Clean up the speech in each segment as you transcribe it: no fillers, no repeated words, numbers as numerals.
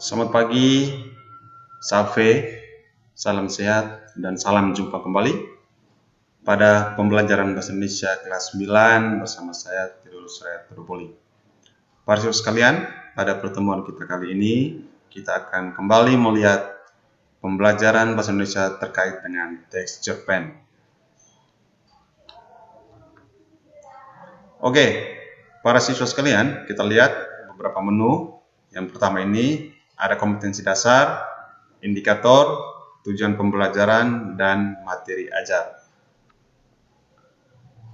Selamat pagi, Safe, salam sehat, dan salam jumpa kembali pada pembelajaran Bahasa Indonesia kelas 9 bersama saya, Tirulus Truboli. Para siswa sekalian, pada pertemuan kita kali ini, kita akan kembali melihat pembelajaran Bahasa Indonesia terkait dengan teks cerpen. Oke, para siswa sekalian, kita lihat beberapa menu. Yang pertama ini ada kompetensi dasar, indikator, tujuan pembelajaran, dan materi ajar.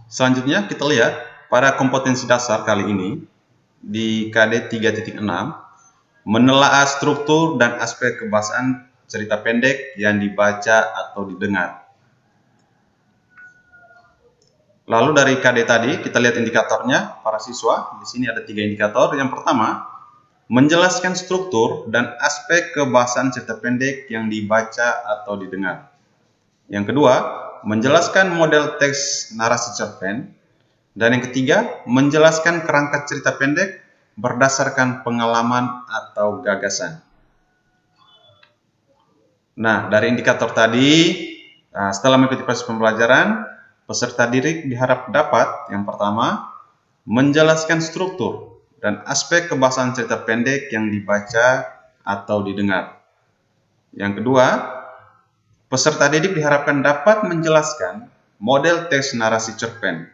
Selanjutnya kita lihat pada kompetensi dasar kali ini di KD 3.6 menelaah struktur dan aspek kebahasaan cerita pendek yang dibaca atau didengar. Lalu dari KD tadi kita lihat indikatornya para siswa. Di sini ada 3 indikator. Yang pertama, menjelaskan struktur dan aspek kebahasaan cerita pendek yang dibaca atau didengar. Yang kedua, menjelaskan model teks narasi cerpen. Dan yang ketiga, menjelaskan kerangka cerita pendek berdasarkan pengalaman atau gagasan. Nah, dari indikator tadi, setelah mengikuti proses pembelajaran, peserta didik diharap dapat, yang pertama, menjelaskan struktur dan aspek kebahasaan cerita pendek yang dibaca atau didengar. Yang kedua, peserta didik diharapkan dapat menjelaskan model teks narasi cerpen.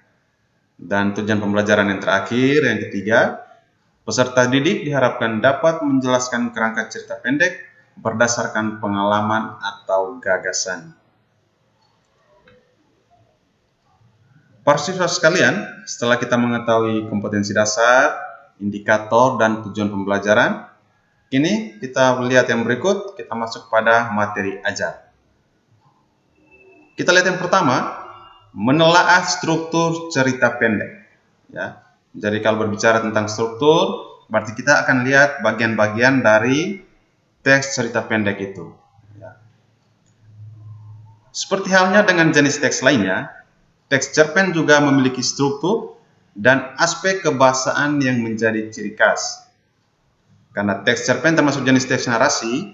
Dan tujuan pembelajaran yang terakhir, yang ketiga, peserta didik diharapkan dapat menjelaskan kerangka cerita pendek berdasarkan pengalaman atau gagasan. Para siswa sekalian, setelah kita mengetahui kompetensi dasar, indikator, dan tujuan pembelajaran, kini kita lihat yang berikut, kita masuk pada materi ajar. Kita lihat yang pertama, menelaah struktur cerita pendek. Ya. Jadi kalau berbicara tentang struktur, berarti kita akan lihat bagian-bagian dari teks cerita pendek itu. Ya. Seperti halnya dengan jenis teks lainnya, teks cerpen juga memiliki struktur dan aspek kebahasaan yang menjadi ciri khas. Karena teks cerpen termasuk jenis teks narasi,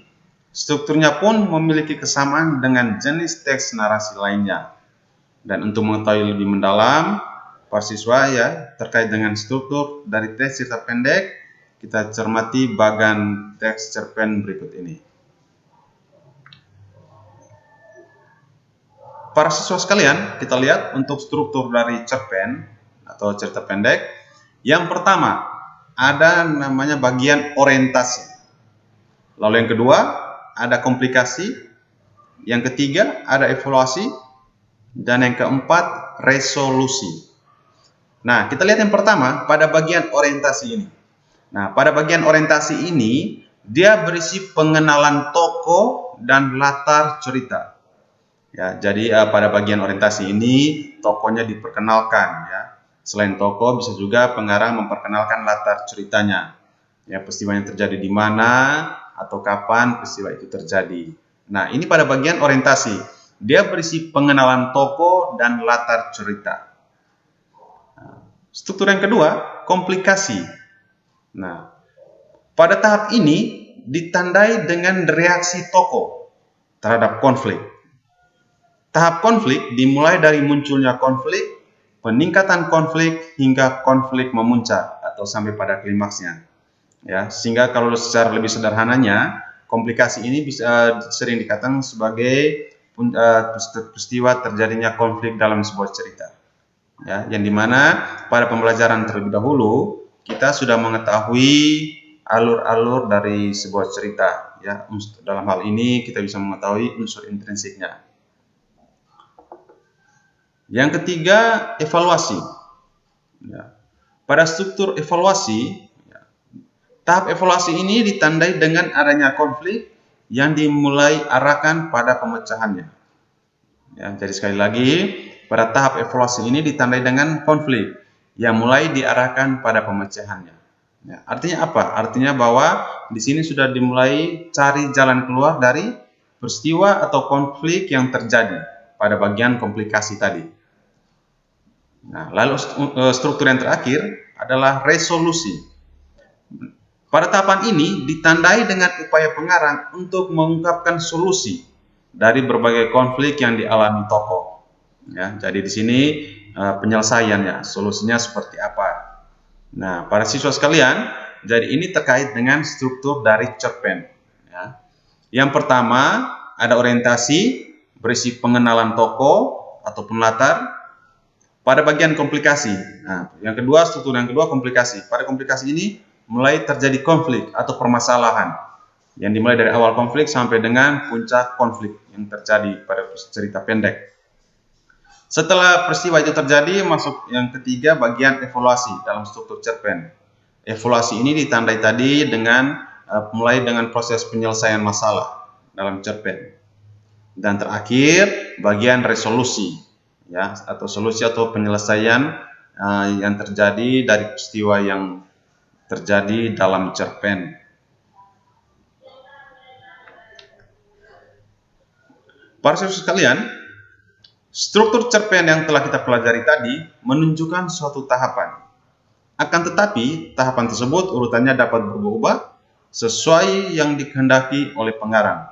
strukturnya pun memiliki kesamaan dengan jenis teks narasi lainnya. Dan untuk mengetahui lebih mendalam, para siswa ya terkait dengan struktur dari teks cerita pendek, kita cermati bagan teks cerpen berikut ini. Para siswa sekalian, kita lihat untuk struktur dari cerpen atau cerita pendek. Yang pertama, ada namanya bagian orientasi. Lalu yang kedua, ada komplikasi. Yang ketiga, ada evaluasi. Dan yang keempat, resolusi. Nah, kita lihat yang pertama pada bagian orientasi ini. Nah, pada bagian orientasi ini, dia berisi pengenalan tokoh dan latar cerita. Ya, jadi pada bagian orientasi ini, tokohnya diperkenalkan. Ya. Selain tokoh, bisa juga pengarang memperkenalkan latar ceritanya. Ya, peristiwa yang terjadi di mana atau kapan peristiwa itu terjadi. Nah, ini pada bagian orientasi. Dia berisi pengenalan tokoh dan latar cerita. Nah, struktur yang kedua, komplikasi. Nah, pada tahap ini ditandai dengan reaksi tokoh terhadap konflik. Tahap konflik dimulai dari munculnya konflik, peningkatan konflik hingga konflik memuncak atau sampai pada klimaksnya. Ya, sehingga kalau secara lebih sederhananya, komplikasi ini bisa sering dikatakan sebagai peristiwa terjadinya konflik dalam sebuah cerita. Ya, yang dimana pada pembelajaran terlebih dahulu kita sudah mengetahui alur-alur dari sebuah cerita. Ya, dalam hal ini kita bisa mengetahui unsur intrinsiknya. Yang ketiga, evaluasi. Ya. Pada struktur evaluasi, ya, tahap evaluasi ini ditandai dengan adanya konflik yang dimulai arahkan pada pemecahannya. Ya, jadi sekali lagi, pada tahap evaluasi ini ditandai dengan konflik yang mulai diarahkan pada pemecahannya. Ya, artinya apa? Artinya bahwa di sini sudah dimulai cari jalan keluar dari peristiwa atau konflik yang terjadi pada bagian komplikasi tadi. Nah, lalu struktur yang terakhir adalah resolusi. Pada tahapan ini ditandai dengan upaya pengarang untuk mengungkapkan solusi dari berbagai konflik yang dialami tokoh. Ya, jadi di sini penyelesaiannya, solusinya seperti apa. Nah, para siswa sekalian, jadi ini terkait dengan struktur dari cerpen. Ya. Yang pertama ada orientasi berisi pengenalan tokoh ataupun latar. Pada bagian komplikasi, nah, struktur yang kedua komplikasi. Pada komplikasi ini mulai terjadi konflik atau permasalahan yang dimulai dari awal konflik sampai dengan puncak konflik yang terjadi pada cerita pendek. Setelah peristiwa itu terjadi, masuk yang ketiga bagian evaluasi dalam struktur cerpen. Evaluasi ini ditandai tadi dengan mulai dengan proses penyelesaian masalah dalam cerpen. Dan terakhir bagian resolusi, ya, atau solusi atau penyelesaian yang terjadi dari peristiwa yang terjadi dalam cerpen. Para siswa sekalian, struktur cerpen yang telah kita pelajari tadi menunjukkan suatu tahapan. Akan tetapi, tahapan tersebut urutannya dapat berubah-ubah sesuai yang dikehendaki oleh pengarang.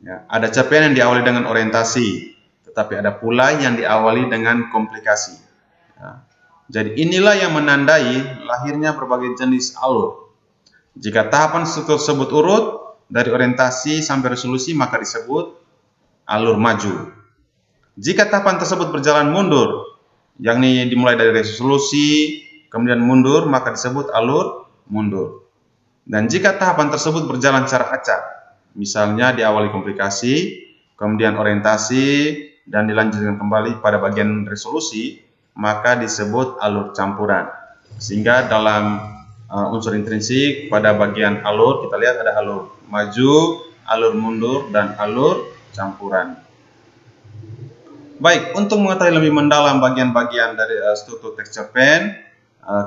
Ya, ada cerpen yang diawali dengan orientasi, tetapi ada pula yang diawali dengan komplikasi. Ya, jadi inilah yang menandai lahirnya berbagai jenis alur. Jika tahapan struktur tersebut urut dari orientasi sampai resolusi, maka disebut alur maju. Jika tahapan tersebut berjalan mundur, yakni dimulai dari resolusi kemudian mundur, maka disebut alur mundur. Dan jika tahapan tersebut berjalan secara acak, misalnya diawali komplikasi, kemudian orientasi, dan dilanjutkan kembali pada bagian resolusi, maka disebut alur campuran. Sehingga dalam unsur intrinsik pada bagian alur kita lihat ada alur maju, alur mundur, dan alur campuran. Baik, untuk mengetahui lebih mendalam bagian-bagian dari struktur teks cerpen,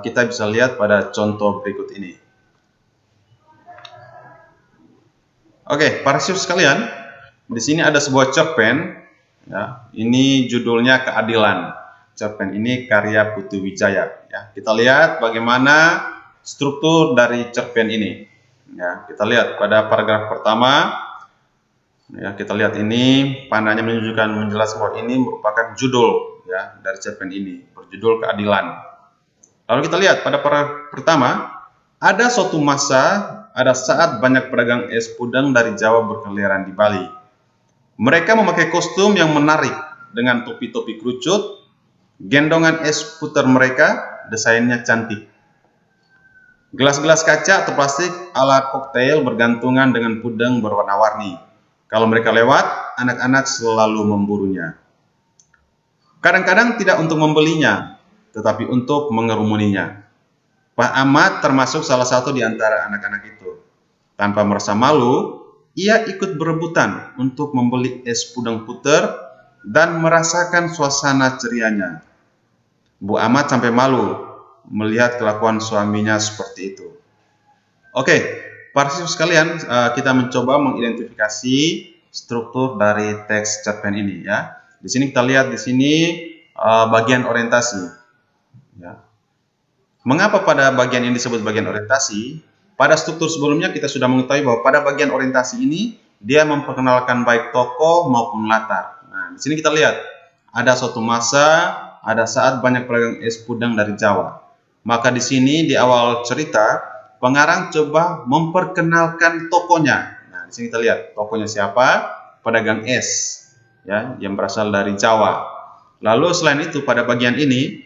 kita bisa lihat pada contoh berikut ini. Oke, para siswa sekalian, di sini ada sebuah cerpen. Ya, ini judulnya Keadilan. Cerpen ini karya Putu Wijaya. Ya, kita lihat bagaimana struktur dari cerpen ini. Ya, kita lihat pada paragraf pertama. Ya, kita lihat ini panahnya menjelaskan bahwa ini merupakan judul ya dari cerpen ini, berjudul Keadilan. Lalu kita lihat pada paragraf pertama, ada suatu masa, ada saat banyak pedagang es pudang dari Jawa berkeliaran di Bali. Mereka memakai kostum yang menarik dengan topi-topi kerucut, gendongan es puter mereka, desainnya cantik. Gelas-gelas kaca atau plastik ala koktail bergantungan dengan pudeng berwarna-warni. Kalau mereka lewat, anak-anak selalu memburunya. Kadang-kadang tidak untuk membelinya, tetapi untuk mengerumuninya. Pak Ahmad termasuk salah satu di antara anak-anak itu. Tanpa merasa malu, ia ikut berebutan untuk membeli es pudeng puter dan merasakan suasana cerianya. Bu Ahmad sampai malu melihat kelakuan suaminya seperti itu. Oke, para siswa sekalian, kita mencoba mengidentifikasi struktur dari teks cerpen ini ya. Di sini kita lihat di sini bagian orientasi. Ya. Mengapa pada bagian ini disebut bagian orientasi? Pada struktur sebelumnya kita sudah mengetahui bahwa pada bagian orientasi ini dia memperkenalkan baik tokoh maupun latar. Nah, di sini kita lihat ada suatu masa, ada saat banyak pedagang es pudang dari Jawa. Maka di sini di awal cerita pengarang coba memperkenalkan tokohnya. Nah, di sini kita lihat tokohnya siapa? Pedagang es, ya, yang berasal dari Jawa. Lalu selain itu pada bagian ini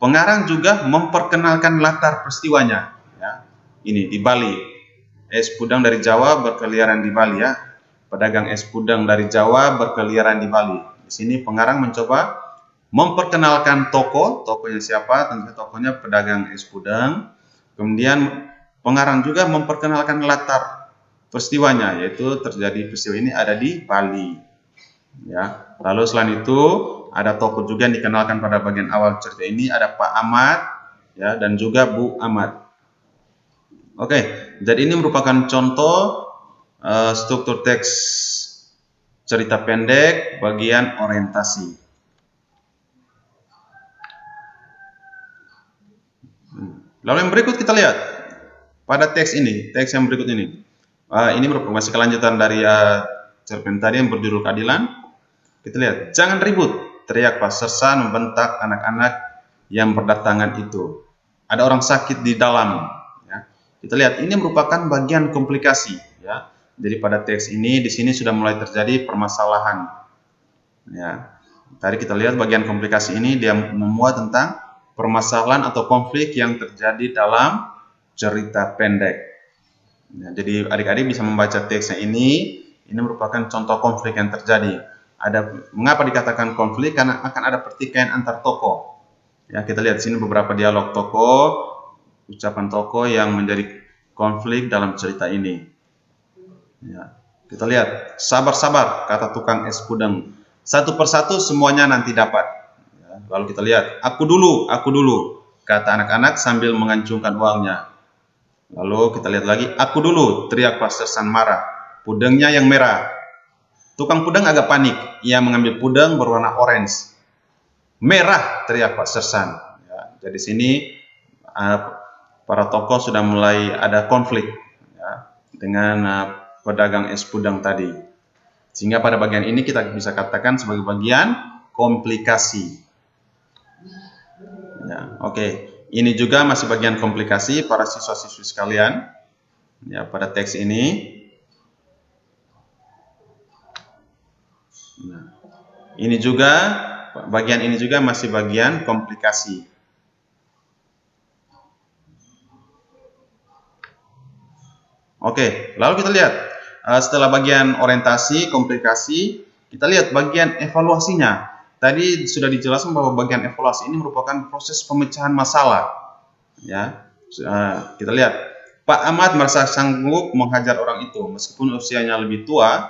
pengarang juga memperkenalkan latar peristiwanya. Ya, ini di Bali, es pudang dari Jawa berkeliaran di Bali ya. Pedagang es pudang dari Jawa berkeliaran di Bali. Di sini pengarang mencoba memperkenalkan tokohnya siapa? Tentu tokohnya pedagang es pudang. Kemudian pengarang juga memperkenalkan latar peristiwanya, yaitu terjadi peristiwa ini ada di Bali. Ya. Lalu selain itu ada tokoh juga yang dikenalkan pada bagian awal cerita ini, ada Pak Ahmad, ya, dan juga Bu Ahmad. Oke, jadi ini merupakan contoh struktur teks cerita pendek bagian orientasi. Lalu yang berikut kita lihat pada teks ini, teks yang berikut ini. Ini merupakan masih kelanjutan dari cerpen tadi yang berjudul keadilan. Kita lihat, jangan ribut, teriak Pak Sersan membentak anak-anak yang berdatangan itu. Ada orang sakit di dalam. Ya. Kita lihat, ini merupakan bagian komplikasi. Ya. Jadi pada teks ini, di sini sudah mulai terjadi permasalahan. Ya. Tadi kita lihat bagian komplikasi ini dia memuat tentang permasalahan atau konflik yang terjadi dalam cerita pendek. Ya, jadi adik-adik bisa membaca teksnya ini merupakan contoh konflik yang terjadi. Mengapa dikatakan konflik? Karena akan ada pertikaian antar tokoh. Ya, kita lihat sini beberapa dialog tokoh, ucapan tokoh yang menjadi konflik dalam cerita ini. Ya, kita lihat, sabar-sabar, kata tukang es pudeng. Satu persatu semuanya nanti dapat. Ya, lalu kita lihat, aku dulu, kata anak-anak sambil mengancungkan uangnya. Lalu kita lihat lagi, aku dulu, teriak Pak Sersan marah. Pudengnya yang merah. Tukang pudeng agak panik. Ia mengambil pudeng berwarna orange. Merah, teriak Pak Sersan. Ya, jadi sini para tokoh sudah mulai ada konflik ya, dengan pedagang es pudeng tadi. Sehingga pada bagian ini kita bisa katakan sebagai bagian komplikasi. Ya, oke. Ini juga masih bagian komplikasi para siswa-siswi sekalian. Ya, pada teks ini. Nah, ini juga bagian ini juga masih bagian komplikasi. Oke, lalu kita lihat setelah bagian orientasi, komplikasi, kita lihat bagian evaluasinya. Tadi sudah dijelaskan bahwa bagian evaluasi ini merupakan proses pemecahan masalah. Ya, kita lihat Pak Ahmad merasa sanggup menghajar orang itu meskipun usianya lebih tua.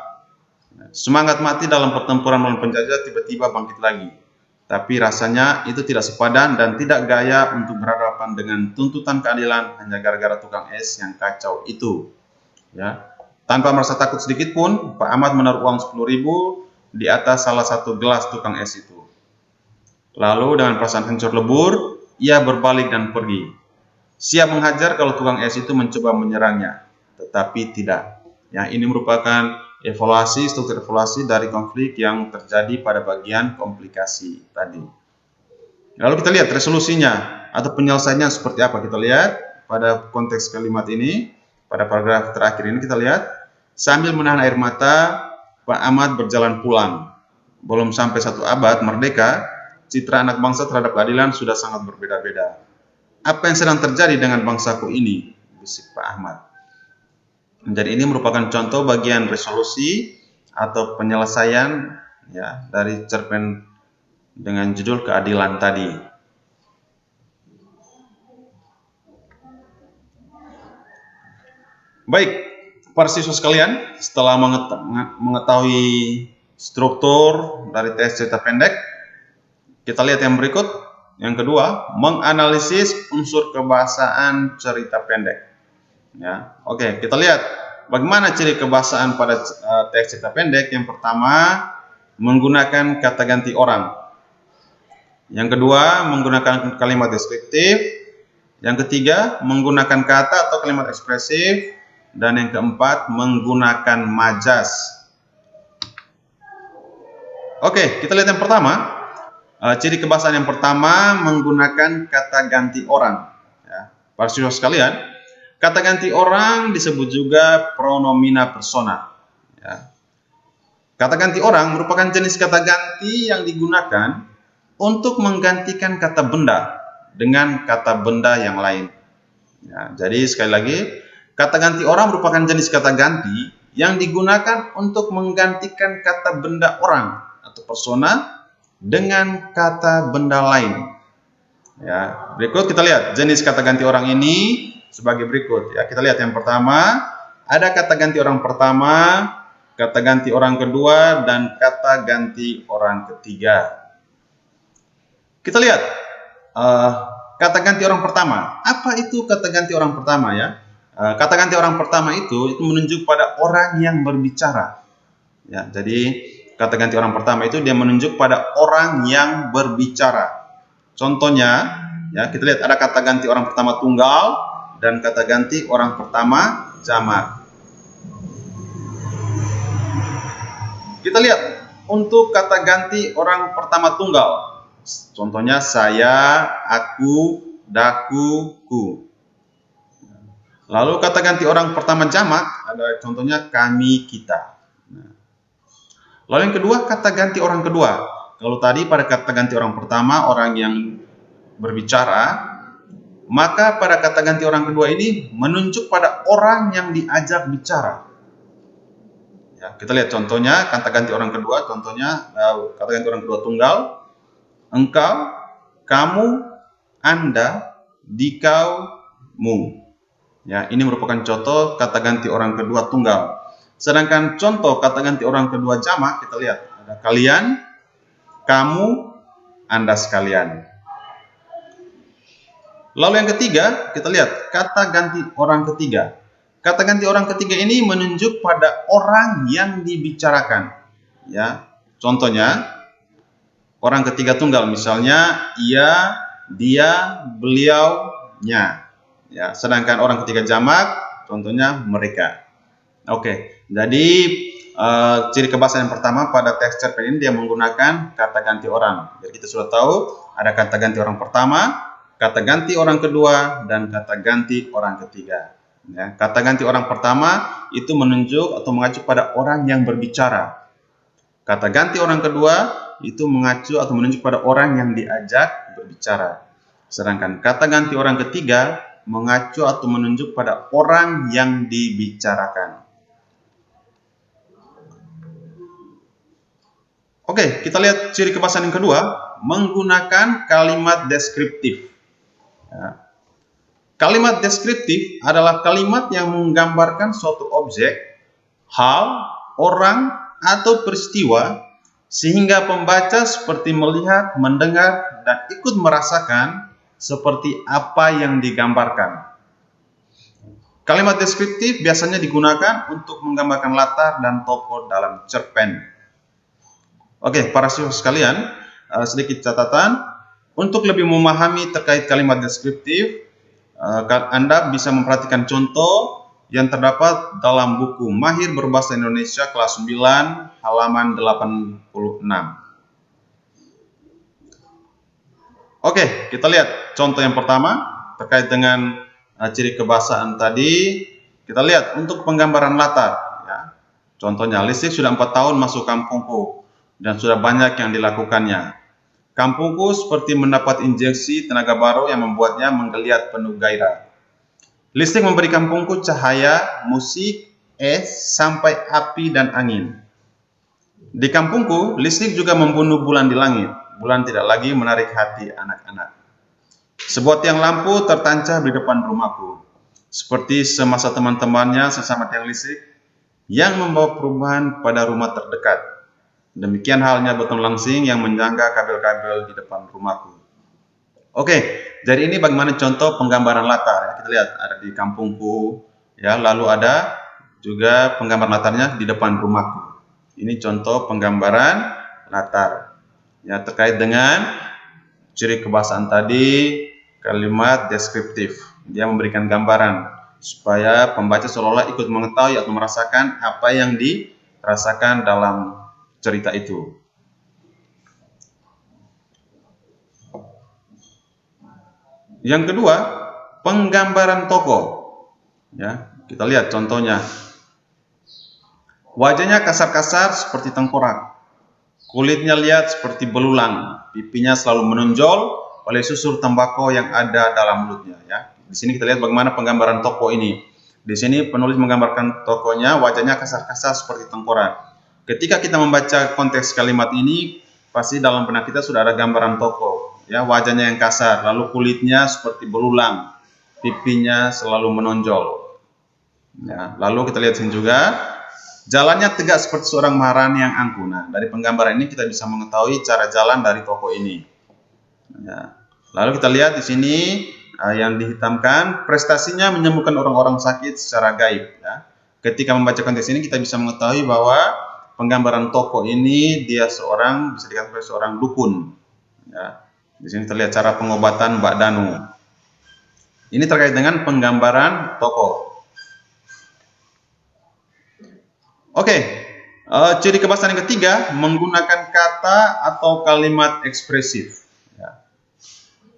Semangat mati dalam pertempuran melawan penjajah tiba-tiba bangkit lagi. Tapi rasanya itu tidak sepadan dan tidak gaya untuk berhadapan dengan tuntutan keadilan hanya gara-gara tukang es yang kacau itu. Ya, tanpa merasa takut sedikit pun, Pak Ahmad menaruh uang 10.000 di atas salah satu gelas tukang es itu. Lalu dengan perasaan hancur lebur, ia berbalik dan pergi. Siap menghajar kalau tukang es itu mencoba menyerangnya, tetapi tidak. Ya, ini merupakan struktur evaluasi dari konflik yang terjadi pada bagian komplikasi tadi. Lalu kita lihat resolusinya atau penyelesaiannya seperti apa. Kita lihat pada konteks kalimat ini, pada paragraf terakhir ini kita lihat, sambil menahan air mata, Pak Ahmad berjalan pulang. Belum sampai 1 abad merdeka, citra anak bangsa terhadap keadilan sudah sangat berbeda-beda. Apa yang sedang terjadi dengan bangsaku ini? Bisik Pak Ahmad. Jadi ini merupakan contoh bagian resolusi atau penyelesaian ya dari cerpen dengan judul keadilan tadi. Baik, para siswa sekalian, setelah mengetahui struktur dari teks cerita pendek, kita lihat yang berikut. Yang kedua, menganalisis unsur kebahasaan cerita pendek. Ya, oke, kita lihat bagaimana ciri kebahasaan pada teks cerita pendek. Yang pertama, menggunakan kata ganti orang. Yang kedua, menggunakan kalimat deskriptif. Yang ketiga, menggunakan kata atau kalimat ekspresif. Dan yang keempat, menggunakan majas. Oke, kita lihat yang pertama. Ciri kebahasaan yang pertama, menggunakan kata ganti orang. Ya, para siswa sekalian, kata ganti orang disebut juga pronomina persona. Ya. Kata ganti orang merupakan jenis kata ganti yang digunakan untuk menggantikan kata benda dengan kata benda yang lain. Ya, jadi sekali lagi, kata ganti orang merupakan jenis kata ganti yang digunakan untuk menggantikan kata benda orang atau persona dengan kata benda lain. Ya, berikut kita lihat jenis kata ganti orang ini sebagai berikut. Ya, kita lihat yang pertama, ada kata ganti orang pertama, kata ganti orang kedua, dan kata ganti orang ketiga. Kita lihat kata ganti orang pertama. Apa itu kata ganti orang pertama ya? Kata ganti orang pertama itu menunjuk pada orang yang berbicara. Ya, jadi kata ganti orang pertama itu dia menunjuk pada orang yang berbicara. Contohnya, ya kita lihat ada kata ganti orang pertama tunggal dan kata ganti orang pertama jamak. Kita lihat untuk kata ganti orang pertama tunggal. Contohnya saya, aku, daku, ku. Lalu kata ganti orang pertama jamak ada contohnya kami, kita. Lalu yang kedua kata ganti orang kedua. Kalau tadi pada kata ganti orang pertama orang yang berbicara, maka pada kata ganti orang kedua ini menunjuk pada orang yang diajak bicara. Ya, kita lihat contohnya kata ganti orang kedua. Contohnya kata ganti orang kedua tunggal. Engkau, kamu, anda, dikau, mu. Ya, ini merupakan contoh kata ganti orang kedua tunggal. Sedangkan contoh kata ganti orang kedua jamak kita lihat ada kalian, kamu, anda sekalian. Lalu yang ketiga kita lihat kata ganti orang ketiga. Kata ganti orang ketiga ini menunjuk pada orang yang dibicarakan. Ya, contohnya orang ketiga tunggal misalnya ia, dia, beliau, nya. Ya, sedangkan orang ketiga jamak contohnya mereka. Oke, jadi ciri kebahasaan yang pertama pada teks cerpen ini dia menggunakan kata ganti orang. Jadi kita sudah tahu ada kata ganti orang pertama, kata ganti orang kedua, dan kata ganti orang ketiga. Ya, kata ganti orang pertama itu menunjuk atau mengacu pada orang yang berbicara. Kata ganti orang kedua itu mengacu atau menunjuk pada orang yang diajak berbicara. Sedangkan kata ganti orang ketiga mengacu atau menunjuk pada orang yang dibicarakan. Oke, kita lihat ciri kebahasaan yang kedua, menggunakan kalimat deskriptif. Ya. Kalimat deskriptif adalah kalimat yang menggambarkan suatu objek, hal, orang, atau peristiwa sehingga pembaca seperti melihat, mendengar, dan ikut merasakan seperti apa yang digambarkan. Kalimat deskriptif biasanya digunakan untuk menggambarkan latar dan tokoh dalam cerpen. Oke, para siswa sekalian, sedikit catatan. Untuk lebih memahami terkait kalimat deskriptif, Anda bisa memperhatikan contoh yang terdapat dalam buku Mahir Berbahasa Indonesia kelas 9 halaman 86. Oke, kita lihat contoh yang pertama terkait dengan ciri kebahasaan tadi. Kita lihat untuk penggambaran latar. Ya. Contohnya, listrik sudah 4 tahun masuk kampungku dan sudah banyak yang dilakukannya. Kampungku seperti mendapat injeksi tenaga baru yang membuatnya menggeliat penuh gairah. Listrik memberi kampungku cahaya, musik, es, sampai api dan angin. Di kampungku, listrik juga membunuh bulan di langit. Bulan tidak lagi menarik hati anak-anak. Sebuah tiang lampu tertancap di depan rumahku. Seperti semasa teman-temannya sesama tiang listrik yang membawa perubahan pada rumah terdekat. Demikian halnya beton langsing yang menjangka kabel-kabel di depan rumahku. Oke, jadi ini bagaimana contoh penggambaran latar. Kita lihat ada di kampungku, ya, lalu ada juga penggambaran latarnya di depan rumahku. Ini contoh penggambaran latar. Ya, terkait dengan ciri kebahasaan tadi, kalimat deskriptif. Dia memberikan gambaran supaya pembaca seolah-olah ikut mengetahui atau merasakan apa yang dirasakan dalam cerita itu. Yang kedua, penggambaran tokoh. Ya, kita lihat contohnya. Wajahnya kasar-kasar seperti tengkorak. Kulitnya liat seperti belulang. Pipinya selalu menonjol oleh susur tembakau yang ada dalam mulutnya. Ya, di sini kita lihat bagaimana penggambaran tokoh ini. Di sini penulis menggambarkan tokohnya wajahnya kasar-kasar seperti tengkorak. Ketika kita membaca konteks kalimat ini, pasti dalam benak kita sudah ada gambaran tokoh. Ya, wajahnya yang kasar, lalu kulitnya seperti belulang, pipinya selalu menonjol. Ya, lalu kita lihat sini juga, jalannya tegak seperti seorang maharani yang angkuh. Nah, dari penggambaran ini kita bisa mengetahui cara jalan dari tokoh ini. Ya. Lalu kita lihat di sini yang dihitamkan, prestasinya menyembuhkan orang-orang sakit secara gaib. Ya. Ketika membaca konteks ini kita bisa mengetahui bahwa penggambaran tokoh ini dia seorang, bisa dikatakan seorang dukun. Ya. Di sini terlihat cara pengobatan Mbak Danu. Ini terkait dengan penggambaran tokoh. Oke, ciri kebahasan yang ketiga, menggunakan kata atau kalimat ekspresif.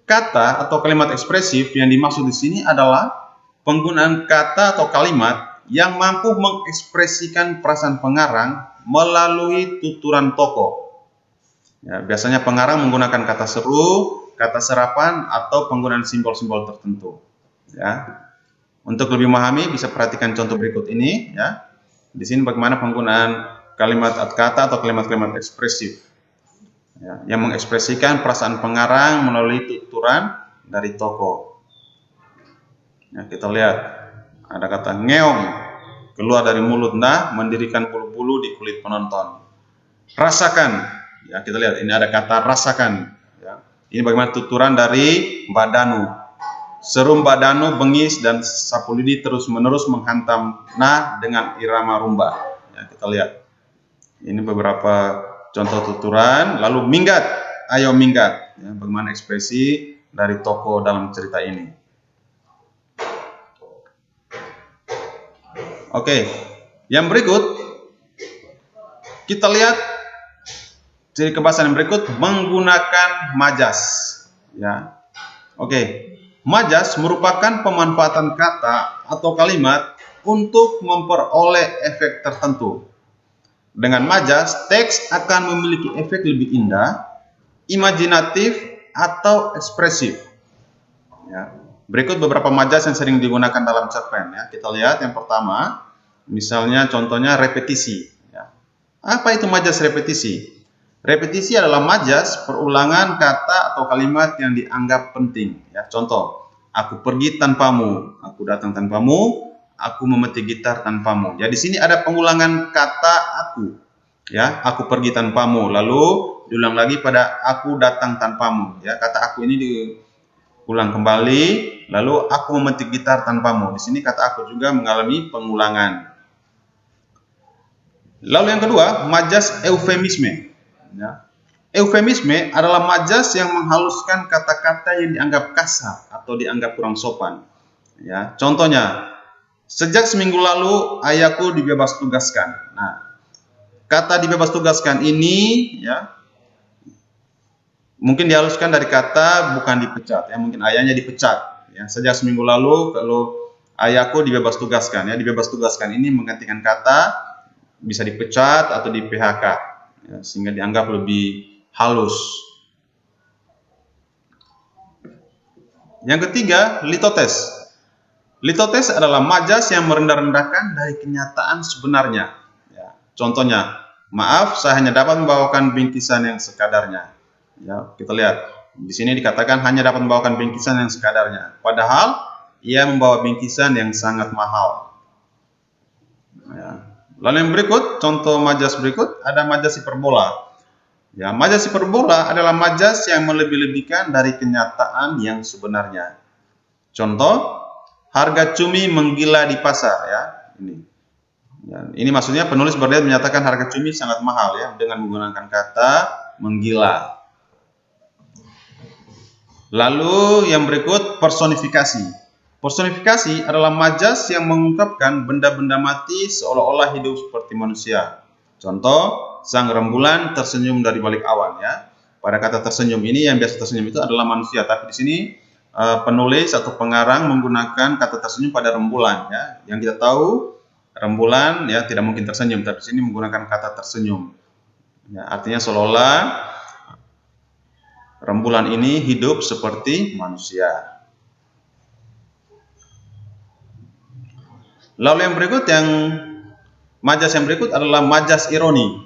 Kata atau kalimat ekspresif yang dimaksud di sini adalah penggunaan kata atau kalimat yang mampu mengekspresikan perasaan pengarang melalui tuturan tokoh. Ya, biasanya pengarang menggunakan kata seru, kata serapan, atau penggunaan simbol-simbol tertentu. Ya. Untuk lebih memahami, bisa perhatikan contoh berikut ini. Ya. Di sini bagaimana penggunaan kalimat kata atau kalimat-kalimat ekspresif. Ya, yang mengekspresikan perasaan pengarang melalui tuturan dari tokoh. Ya, kita lihat ada kata ngeong keluar dari mulut Nah mendirikan bulu-bulu di kulit penonton. Rasakan, ya kita lihat ini ada kata rasakan. Ya, ini bagaimana tuturan dari Mbak Danu. Serum Mbak Danu bengis dan sapu lidi terus-menerus menghantam Nah dengan irama rumba. Ya, kita lihat ini beberapa contoh tuturan. Lalu minggat, ayo minggat. Ya, bagaimana ekspresi dari tokoh dalam cerita ini. Oke, yang berikut kita lihat ciri kebahasan yang berikut, menggunakan majas. Ya, oke, majas merupakan pemanfaatan kata atau kalimat untuk memperoleh efek tertentu. Dengan majas, teks akan memiliki efek lebih indah, imajinatif, atau ekspresif. Ya. Berikut beberapa majas yang sering digunakan dalam cerpen. Ya. Kita lihat yang pertama, misalnya contohnya repetisi. Ya. Apa itu majas repetisi? Repetisi adalah majas perulangan kata atau kalimat yang dianggap penting. Ya. Contoh, aku pergi tanpamu, aku datang tanpamu, aku memetik gitar tanpamu. Ya, di sini ada pengulangan kata aku. Ya, aku pergi tanpamu. Lalu diulang lagi pada aku datang tanpamu. Ya, kata aku ini diulang kembali. Lalu aku memetik gitar tanpamu. Di sini kata aku juga mengalami pengulangan. Lalu yang kedua, majas eufemisme. Ya. Eufemisme adalah majas yang menghaluskan kata-kata yang dianggap kasar atau dianggap kurang sopan. Ya, contohnya, sejak seminggu lalu ayahku dibebas tugaskan. Nah, kata dibebas tugaskan ini, ya, mungkin dihaluskan dari kata bukan dipecat. Ya, mungkin ayahnya dipecat. Ya, sejak seminggu lalu kalau ayahku dibebas tugaskan. Ya, dibebas tugaskan ini menggantikan kata bisa dipecat atau di PHK. Ya, sehingga dianggap lebih halus. Yang ketiga, litotes. Litotes adalah majas yang merendah-rendahkan dari kenyataan sebenarnya. Ya, contohnya, maaf, saya hanya dapat membawakan bingkisan yang sekadarnya. Ya, kita lihat di sini dikatakan hanya dapat membawakan bingkisan yang sekadarnya. Padahal ia membawa bingkisan yang sangat mahal. Ya. Lalu yang berikut, contoh majas berikut, ada majas hiperbola. Ya, majas hiperbola adalah majas yang melebih-lebihkan dari kenyataan yang sebenarnya. Contoh, harga cumi menggila di pasar. Ya, ini maksudnya penulis berniat menyatakan harga cumi sangat mahal ya dengan menggunakan kata menggila. Lalu yang berikut, personifikasi. Personifikasi adalah majas yang mengungkapkan benda-benda mati seolah-olah hidup seperti manusia. Contoh, sang rembulan tersenyum dari balik awan. Ya, pada kata tersenyum ini yang biasa tersenyum itu adalah manusia, tapi di sini penulis atau pengarang menggunakan kata tersenyum pada rembulan. Ya, yang kita tahu rembulan ya tidak mungkin tersenyum, tapi di sini menggunakan kata tersenyum. Ya, artinya seolah-olah rembulan ini hidup seperti manusia. Lalu yang berikut, majas yang berikut adalah majas ironi.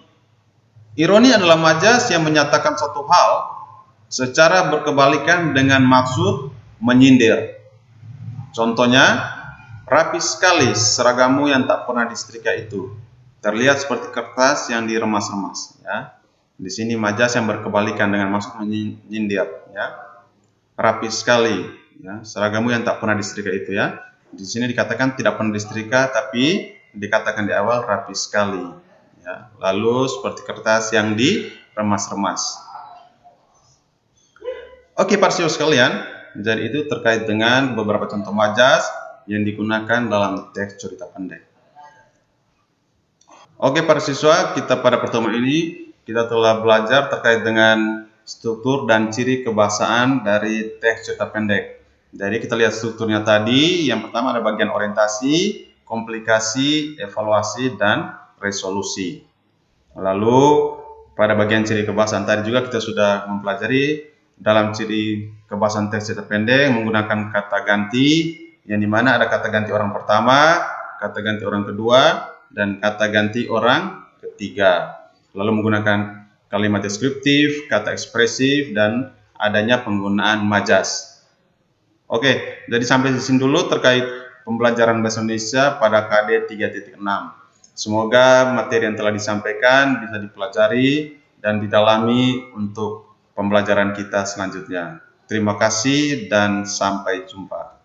Ironi adalah majas yang menyatakan suatu hal secara berkebalikan dengan maksud menyindir. Contohnya, rapi sekali seragammu yang tak pernah disetrika itu. Terlihat seperti kertas yang diremas-remas. Ya. Di sini majas yang berkebalikan dengan maksud menyindir. Ya. Rapi sekali, ya, seragammu yang tak pernah disetrika itu. Ya. Di sini dikatakan tidak pernah disetrika, tapi dikatakan di awal rapi sekali. Ya. Lalu seperti kertas yang diremas-remas. Oke, para siswa sekalian, Jadi itu terkait dengan beberapa contoh majas yang digunakan dalam teks cerita pendek. Oke para siswa, kita pada pertemuan ini kita telah belajar terkait dengan struktur dan ciri kebahasaan dari teks cerita pendek. Jadi kita lihat strukturnya tadi, yang pertama ada bagian orientasi, komplikasi, evaluasi, dan resolusi. Lalu pada bagian ciri kebahasaan tadi juga kita sudah mempelajari dalam ciri kebahasaan teks cerita pendek menggunakan kata ganti, yang dimana ada kata ganti orang pertama, kata ganti orang kedua, dan kata ganti orang ketiga. Lalu menggunakan kalimat deskriptif, kata ekspresif, dan adanya penggunaan majas. Oke, jadi sampai di sini dulu terkait pembelajaran bahasa Indonesia pada KD 3.6. Semoga materi yang telah disampaikan bisa dipelajari dan didalami untuk pembelajaran kita selanjutnya. Terima kasih dan sampai jumpa.